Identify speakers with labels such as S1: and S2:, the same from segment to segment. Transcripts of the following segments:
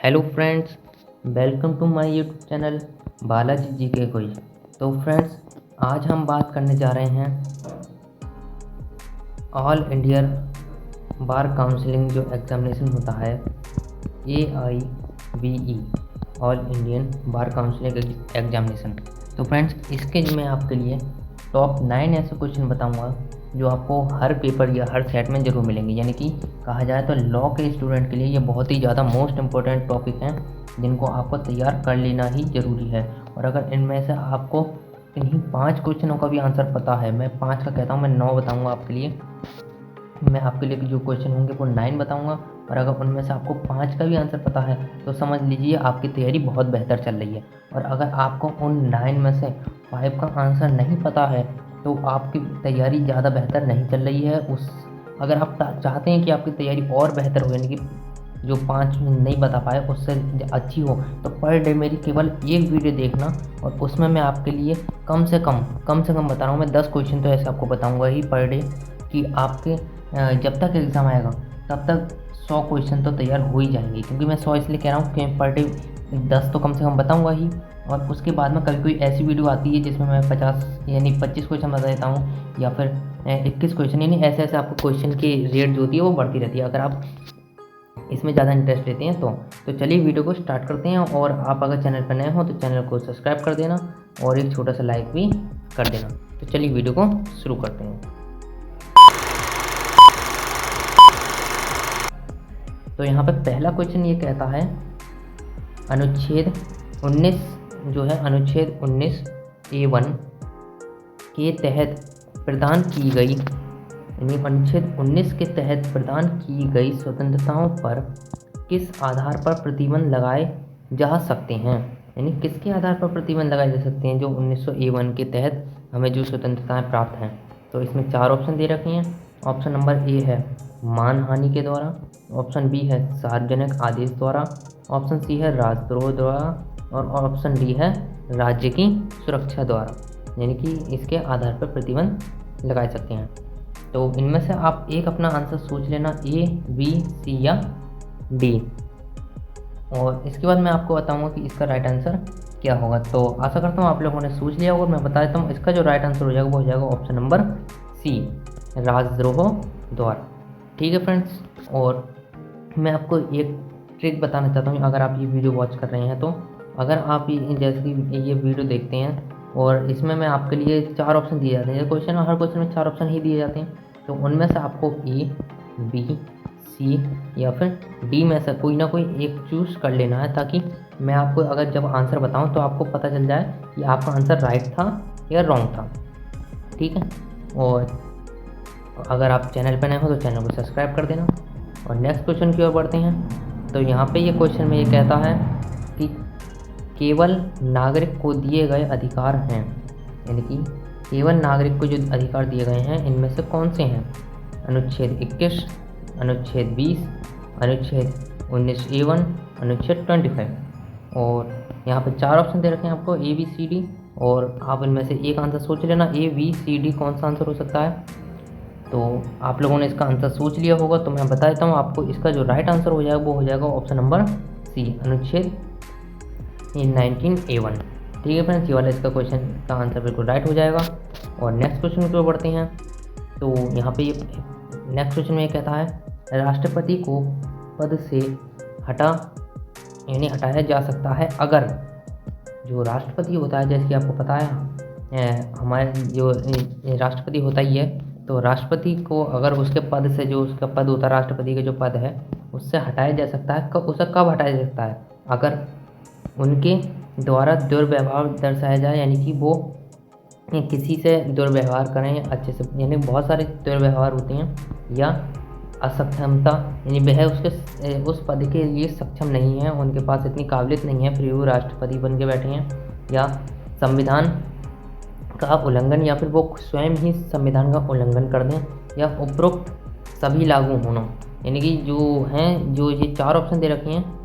S1: Hello friends, welcome to my YouTube channel Balaji ji के quiz. तो friends, आज हम बात करने जा रहे हैं ऑल इंडिया बार काउंसिलिंग जो एग्ज़ामिनेशन होता है AIBE, ऑल इंडियन बार काउंसिलिंग एग्ज़ामिनेशन। तो फ्रेंड्स, इसके मैं आपके लिए टॉप 9 ऐसे क्वेश्चन बताऊंगा जो आपको हर पेपर या हर सेट में ज़रूर मिलेंगे। यानी कि कहा जाए तो लॉ के स्टूडेंट के लिए ये बहुत ही ज़्यादा मोस्ट इम्पोर्टेंट टॉपिक हैं जिनको आपको तैयार कर लेना ही ज़रूरी है। और अगर इनमें से आपको इन्हीं 5 क्वेश्चनों का भी आंसर पता है, मैं 5 का कहता हूँ, मैं 9 बताऊँगा आपके लिए। मैं आपके लिए जो क्वेश्चन होंगे वो 9 बताऊंगा, और अगर उनमें से आपको 5 का भी आंसर पता है तो समझ लीजिए आपकी तैयारी बहुत बेहतर चल रही है। और अगर आपको उन 9 में से 5 का आंसर नहीं पता है तो आपकी तैयारी ज़्यादा बेहतर नहीं चल रही है। अगर आप चाहते हैं कि आपकी तैयारी और बेहतर हो, यानी कि जो 5 नहीं बता पाए उससे अच्छी हो, तो पर डे मेरी केवल एक वीडियो देखना, और उसमें मैं आपके लिए कम से कम बता रहा हूँ, मैं 10 क्वेश्चन तो ऐसे आपको बताऊँगा ही पर डे, कि आपके जब तक एग्ज़ाम आएगा तब तक 100 क्वेश्चन तो तैयार हो ही जाएंगे। क्योंकि मैं 100 इसलिए कह रहा हूँ कि पर डे 10 तो कम से कम बताऊंगा ही। और उसके बाद में कभी कोई ऐसी वीडियो आती है जिसमें मैं 50 यानी 25 क्वेश्चन बता देता हूँ, या फिर 21 क्वेश्चन, यानी ऐसे ऐसे आपको क्वेश्चन की रेट जो होती है वो बढ़ती रहती है। अगर आप इसमें ज़्यादा इंटरेस्ट लेते हैं तो चलिए वीडियो को स्टार्ट करते हैं। और आप अगर चैनल पर नए हो तो चैनल को सब्सक्राइब कर देना और एक छोटा सा लाइक भी कर देना। तो चलिए वीडियो को शुरू करते हैं। तो यहाँ पे पहला क्वेश्चन ये कहता है, अनुच्छेद 19 जो है, अनुच्छेद 19A1 के तहत प्रदान की गई, यानी अनुच्छेद 19 के तहत प्रदान की गई स्वतंत्रताओं पर किस आधार पर प्रतिबंध लगाए जा सकते हैं। यानी किसके आधार पर प्रतिबंध लगाए जा सकते हैं जो 19A1 के तहत हमें जो स्वतंत्रताएं प्राप्त हैं। तो इसमें 4 ऑप्शन दे रखे हैं। ऑप्शन नंबर ए है मानहानि के द्वारा, ऑप्शन बी है सार्वजनिक आदेश द्वारा, ऑप्शन सी है राजद्रोह द्वारा, और ऑप्शन डी है राज्य की सुरक्षा द्वारा। यानी कि इसके आधार पर प्रतिबंध लगाए सकते हैं। तो इनमें से आप एक अपना आंसर सोच लेना, ए, बी, सी या डी। और इसके बाद मैं आपको बताऊंगा कि इसका राइट आंसर क्या होगा। तो आशा करता हूँ आप लोगों ने सोच लिया होगा। मैं बता देता हूँ, इसका जो राइट आंसर हो जाएगा वो हो जाएगा ऑप्शन नंबर सी, राजद्रोह द्वारा। ठीक है फ्रेंड्स, और मैं आपको एक ट्रिक बताना चाहता हूँ। अगर आप ये वीडियो वॉच कर रहे हैं तो अगर आप जैसे कि ये वीडियो देखते हैं और इसमें मैं आपके लिए 4 ऑप्शन दिए जाते हैं, क्वेश्चन हर क्वेश्चन में 4 ऑप्शन ही दिए जाते हैं, तो उनमें से आपको ए, बी, सी या फिर डी में से कोई ना कोई एक चूज़ कर लेना है, ताकि मैं आपको अगर जब आंसर बताऊं तो आपको पता चल जाए कि आपका आंसर राइट था या रॉन्ग था। ठीक है, और अगर आप चैनल पर नए हो तो चैनल को सब्सक्राइब कर देना। और नेक्स्ट क्वेश्चन की ओर बढ़ते हैं। तो यहाँ पे ये क्वेश्चन में ये कहता है कि केवल नागरिक को दिए गए अधिकार हैं, यानी कि केवल नागरिक को जो अधिकार दिए गए हैं इनमें से कौन से हैं। अनुच्छेद 21, अनुच्छेद 20, अनुच्छेद 19A1, अनुच्छेद 25। और यहाँ पे 4 ऑप्शन दे रखे हैं आपको, ए, बी, सी, डी, और आप इनमें से एक आंसर सोच लेना, ए, बी, सी, डी कौन सा आंसर हो सकता है। तो आप लोगों ने इसका आंसर सोच लिया होगा, तो मैं बता देता हूँ आपको, इसका जो राइट आंसर हो जाएगा वो हो जाएगा ऑप्शन नंबर सी, अनुच्छेद 19A1। ठीक है फ्रेंड्स, ये वाला इसका क्वेश्चन का आंसर बिल्कुल राइट हो जाएगा। और नेक्स्ट क्वेश्चन की ओर बढ़ते हैं। तो यहाँ पे ये नेक्स्ट क्वेश्चन में ये कहता है, राष्ट्रपति को पद से हटाया जा सकता है अगर जो राष्ट्रपति होता है, जैसे कि आपको पता है हमारे जो राष्ट्रपति होता ही है, तो राष्ट्रपति को अगर उसके पद से, जो उसका पद होता है राष्ट्रपति का जो पद है, उससे हटाया जा सकता है। उसे कब हटाया जा सकता है, अगर उनके द्वारा दुर्व्यवहार दर्शाया जाए, यानी कि वो किसी से दुर्व्यवहार करें अच्छे से, यानी बहुत सारे दुर्व्यवहार होते हैं, या असक्षमता, यानी वह उसके उस पद के लिए सक्षम नहीं है, उनके पास इतनी काबिलियत नहीं है, फिर वो राष्ट्रपति बन के बैठे हैं, या संविधान का उल्लंघन, या फिर वो स्वयं ही संविधान का उल्लंघन कर दें, या उपरोक्त सभी लागू होना। यानी कि जो हैं, जो ये 4 ऑप्शन दे रखे हैं,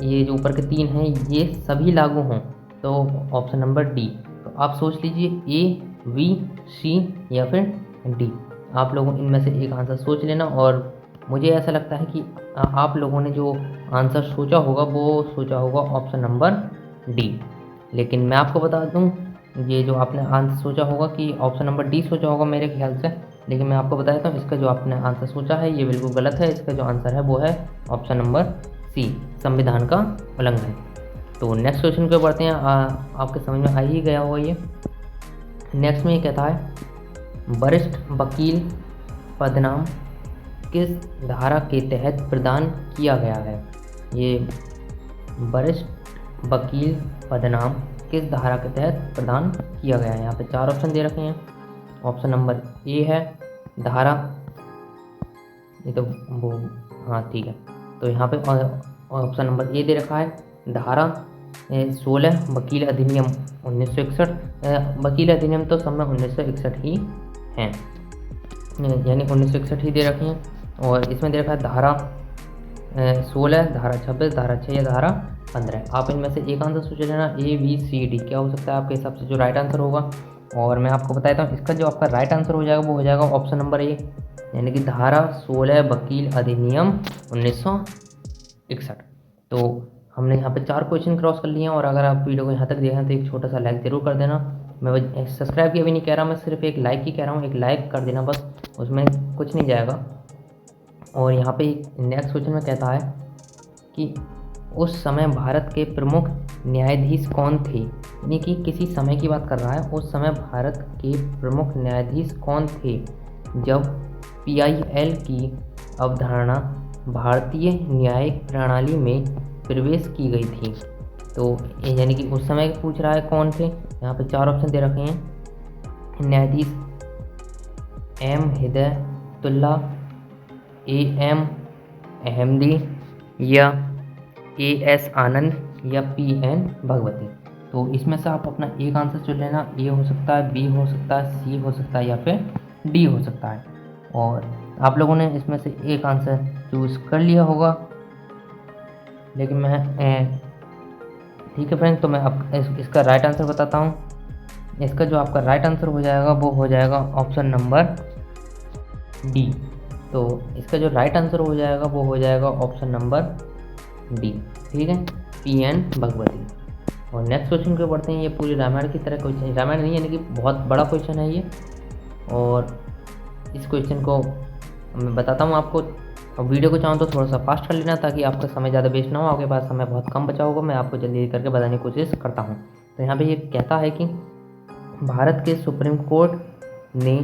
S1: ये जो ऊपर के 3 हैं ये सभी लागू हों, तो ऑप्शन नंबर डी। तो आप सोच लीजिए ए, बी, सी या फिर डी। आप लोगों इनमें से एक आंसर सोच लेना और मुझे ऐसा लगता है कि आप लोगों ने जो आंसर सोचा होगा वो सोचा होगा ऑप्शन नंबर डी। लेकिन मैं आपको बता दूं, ये जो आपने आंसर सोचा होगा कि ऑप्शन नंबर डी सोचा होगा मेरे ख्याल से, लेकिन मैं आपको बता देता हूँ इसका जो आपने आंसर सोचा है ये बिल्कुल गलत है। इसका जो आंसर है वो है ऑप्शन नंबर सी, संविधान का उल्लंघन। तो नेक्स्ट क्वेश्चन पे बढ़ते हैं। आपके समझ में आ ही गया होगा ये। नेक्स्ट में ये कहता है वरिष्ठ वकील पदनाम किस धारा के तहत प्रदान किया गया है। ये वरिष्ठ वकील पदनाम किस धारा के तहत प्रदान किया गया है। यहाँ पे 4 ऑप्शन दे रखे हैं। ऑप्शन नंबर ए है धारा, ये तो वो, हाँ ठीक है, तो यहाँ पे ऑप्शन नंबर ए दे रखा है धारा 16 वकील अधिनियम 1961। वकील अधिनियम तो सब में 1961 ही हैं, यानी 1961 ही दे रखे हैं। और इसमें दे रखा है धारा 16, धारा 26, धारा 6 या धारा 15। आप इनमें से एक आंसर सोच लेना, ए बी सी डी क्या हो सकता है आपके हिसाब से जो राइट आंसर होगा। और मैं आपको बताता हूँ इसका जो आपका राइट आंसर हो जाएगा वो हो जाएगा ऑप्शन नंबर ए, यानी कि धारा 16 वकील अधिनियम 1961। तो हमने यहाँ पे 4 क्वेश्चन क्रॉस कर लिए हैं। और अगर आप वीडियो को यहाँ तक देखें तो एक छोटा सा लाइक ज़रूर कर देना। मैं सब्सक्राइब की भी नहीं कह रहा, मैं सिर्फ एक लाइक ही कह रहा हूँ, एक लाइक कर देना बस, उसमें कुछ नहीं जाएगा। और यहाँ पे नेक्स्ट क्वेश्चन में कहता है कि उस समय भारत के प्रमुख न्यायाधीश कौन थे, यानी कि किसी समय की बात कर रहा है। उस समय भारत के प्रमुख न्यायाधीश कौन थे जब PIL की अवधारणा भारतीय न्यायिक प्रणाली में प्रवेश की गई थी। तो यानी कि उस समय पूछ रहा है कौन थे। यहाँ पे 4 ऑप्शन दे रखे हैं। न्यायाधीश M हिदायतुल्ला, AM अहमदी या AS आनंद या PN भगवती। तो इसमें से आप अपना एक आंसर चुन लेना, ए हो सकता है, बी हो सकता है, सी हो सकता है या फिर डी हो सकता है। और आप लोगों ने इसमें से एक आंसर चूज़ कर लिया होगा। लेकिन मैं ठीक है फ्रेंड्स, तो मैं अब इसका राइट आंसर बताता हूँ। इसका जो आपका राइट आंसर हो जाएगा वो हो जाएगा ऑप्शन नंबर डी। तो इसका जो राइट आंसर हो जाएगा वो हो जाएगा ऑप्शन नंबर डी, ठीक है, PN भगवती। और नेक्स्ट क्वेश्चन पे बढ़ते हैं। ये पूरी रामायण की तरह क्वेश्चन, रामायण नहीं यानी कि बहुत बड़ा क्वेश्चन है ये। और इस क्वेश्चन को मैं बताता हूँ आपको। और वीडियो को चाहूँ तो थोड़ा सा फास्ट कर लेना ताकि आपका समय ज़्यादा वेस्ट ना हो। आपके पास समय बहुत कम बचा होगा, मैं आपको जल्दी करके बताने की कोशिश करता हूँ। तो यहाँ पे ये कहता है कि भारत के सुप्रीम कोर्ट ने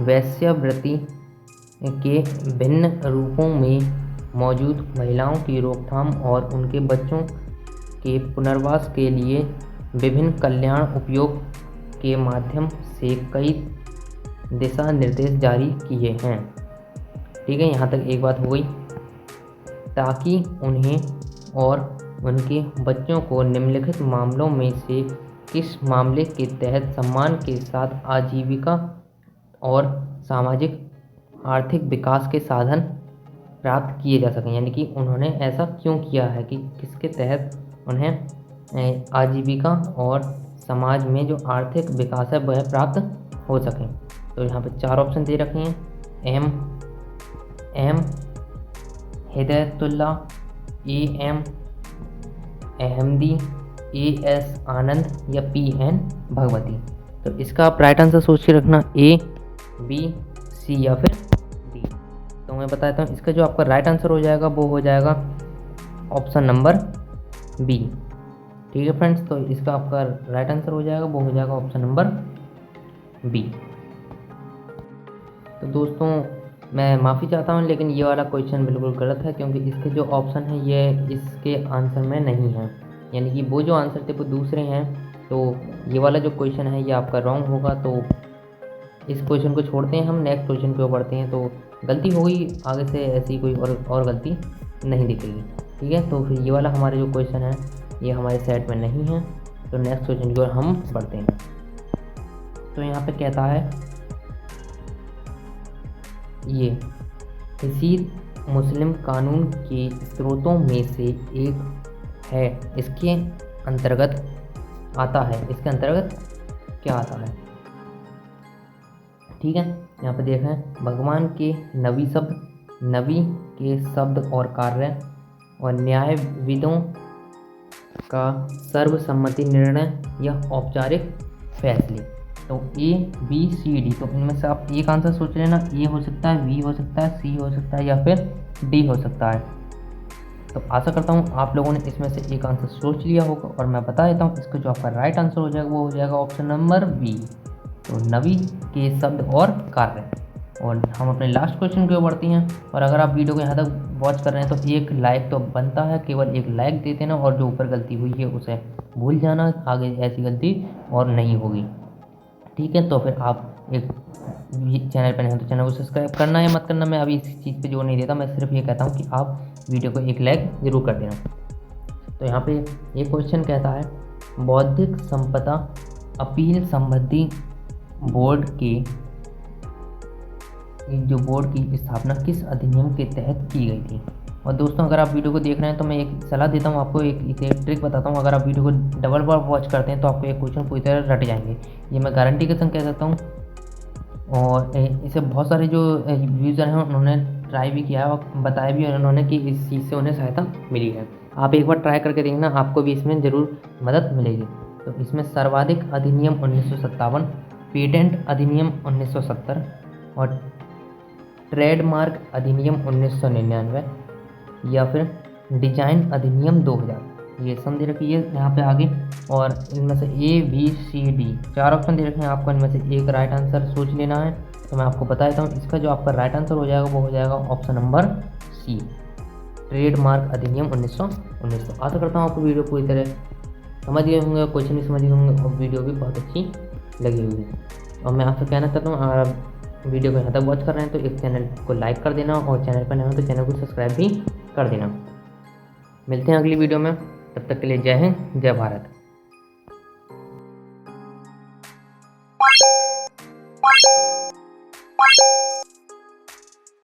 S1: वेश्यावृत्ति के भिन्न रूपों में मौजूद महिलाओं की रोकथाम और उनके बच्चों के पुनर्वास के लिए विभिन्न कल्याण उपायों के माध्यम से कई दिशा निर्देश जारी किए हैं। ठीक है, यहाँ तक एक बात हो गई। ताकि उन्हें और उनके बच्चों को निम्नलिखित मामलों में से किस मामले के तहत सम्मान के साथ आजीविका और सामाजिक आर्थिक विकास के साधन प्राप्त किए जा सकें, यानी कि उन्होंने ऐसा क्यों किया है कि किसके तहत उन्हें आजीविका और समाज में जो आर्थिक विकास है वह प्राप्त हो सकें। तो यहाँ पे 4 ऑप्शन दे रखे हैं। M Hidayatullah, AM Ahmadi, AS आनंद या PN भगवती। तो इसका आप राइट आंसर सोच के रखना, A, B, C या फिर D। तो मैं बताता हूँ इसका जो आपका राइट आंसर हो जाएगा वो हो जाएगा ऑप्शन नंबर B। ठीक है फ्रेंड्स, तो इसका आपका राइट आंसर हो जाएगा वो हो जाएगा ऑप्शन नंबर B। तो दोस्तों मैं माफ़ी चाहता हूँ, लेकिन ये वाला क्वेश्चन बिल्कुल गलत है क्योंकि इसके जो ऑप्शन है ये इसके आंसर में नहीं है, यानी कि वो जो आंसर थे वो दूसरे हैं। तो ये वाला जो क्वेश्चन है ये आपका रॉन्ग होगा। तो इस क्वेश्चन को छोड़ते हैं, हम नेक्स्ट क्वेश्चन पे बढ़ते हैं। तो गलती हो गई, आगे से ऐसी कोई और गलती नहीं दिखेगी। ठीक है, तो फिर ये वाला हमारे जो क्वेश्चन है ये हमारे सेट में नहीं है। तो नेक्स्ट क्वेश्चन की ओर हम बढ़ते हैं। तो यहाँ पे कहता है ये किसी मुस्लिम कानून के स्रोतों में से एक है, इसके अंतर्गत आता है, इसके अंतर्गत क्या आता है। ठीक है, यहाँ पे देखें भगवान के नबी शब्द नबी के शब्द और कार्य और न्यायविदों का सर्वसम्मति निर्णय या औपचारिक फैसले। तो ए बी सी डी, तो इनमें से आप एक आंसर सोच लेना, ए हो सकता है, बी हो सकता है, सी हो सकता है या फिर डी हो सकता है। तो आशा करता हूँ आप लोगों ने इसमें से एक आंसर सोच लिया होगा और मैं बता देता हूँ इसका जो आपका राइट आंसर हो जाएगा वो हो जाएगा ऑप्शन नंबर बी, तो नबी के शब्द और कार्य। और हम अपने लास्ट क्वेश्चन की ओर बढ़ते हैं। और अगर आप वीडियो को यहाँ तक वॉच कर रहे हैं तो एक लाइक तो बनता है, केवल एक लाइक दे देना और जो ऊपर गलती हुई है उसे भूल जाना, आगे ऐसी गलती और नहीं होगी। ठीक है, तो फिर आप एक चैनल पर नहीं हो तो चैनल को सब्सक्राइब करना है मत करना, मैं अभी इस चीज़ पे जोर नहीं देता, मैं सिर्फ ये कहता हूँ कि आप वीडियो को एक लाइक ज़रूर कर देना। तो यहाँ पे ये क्वेश्चन कहता है, बौद्धिक संपदा अपील संबंधी बोर्ड की स्थापना किस अधिनियम के तहत की गई थी। और दोस्तों अगर आप वीडियो को देख रहे हैं तो मैं एक सलाह देता हूँ आपको, एक ट्रिक बताता हूँ। अगर आप वीडियो को डबल बार वॉच करते हैं तो आपको एक क्वेश्चन पूरी तरह रट जाएंगे, ये मैं गारंटी के संग कह सकता हूँ। और इसे बहुत सारे जो यूज़र हैं उन्होंने ट्राई भी किया है और बताया भी उन्होंने कि इस चीज़ से उन्हें सहायता मिली है। आप एक बार ट्राई करके देखना, आपको भी इसमें ज़रूर मदद मिलेगी। तो इसमें सर्वाधिक अधिनियम 1957, पेटेंट अधिनियम 1970 और ट्रेडमार्क अधिनियम 1999 या फिर डिजाइन अधिनियम 2000, ये ऑप्शन दे रखी है यहाँ पे आगे। और इनमें से A B C D 4 option दे रखे हैं, आपको इनमें से एक राइट आंसर सोच लेना है। तो मैं आपको बता देता हूँ इसका जो आपका राइट आंसर हो जाएगा वो हो जाएगा ऑप्शन नंबर सी, ट्रेडमार्क अधिनियम 1919। तो आशा करता हूँ आपको वीडियो पूरी तरह समझ गए होंगे, क्वेश्चन भी समझ गए होंगे और वीडियो भी बहुत अच्छी लगी हुई है। और मैं आपसे कहना चाहता हूँ अगर आप वीडियो को यहाँ तक वॉच कर रहे हैं तो इस चैनल को लाइक कर देना और चैनल पर नए हो तो चैनल को सब्सक्राइब भी कर देना। मिलते हैं अगली वीडियो में, तब तक के लिए जय हिंद, जय भारत।